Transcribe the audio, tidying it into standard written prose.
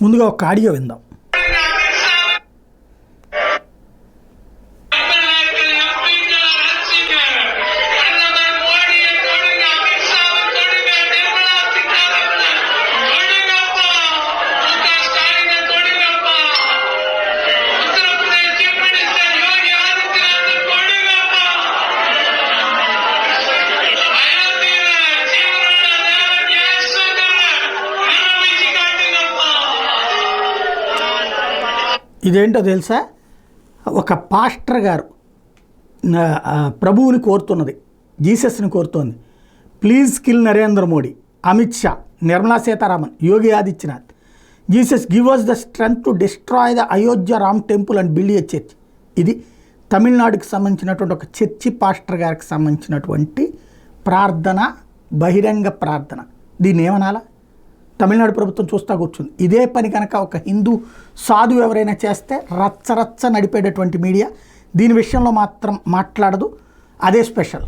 ముందుగా ఒక ఆడియో విందాం. ఇదేంటో తెలుసా, ఒక పాస్టర్ గారు ప్రభువుని కోరుతున్నది, జీసస్ని కోరుతోంది. Please kill Narendra Modi, Amit Shah, Nirmala Sitharaman, Yogi Adityanath. Jesus give us the strength to destroy the Ayodhya Ram temple and build a church. ఇది తమిళనాడుకి సంబంధించినటువంటి ఒక చర్చి పాస్టర్ గారికి సంబంధించినటువంటి ప్రార్థన, బహిరంగ ప్రార్థన. దీన్ని ఏమనాలా? తమిళనాడు ప్రభుత్వం చూస్తూ కూర్చుంది. ఇదే పని కనుక ఒక హిందూ సాధువు ఎవరైనా చేస్తే రచ్చరచ్చ నడిపేటటువంటి మీడియా దీని విషయంలో మాత్రం మాట్లాడదు. అదే స్పెషల్.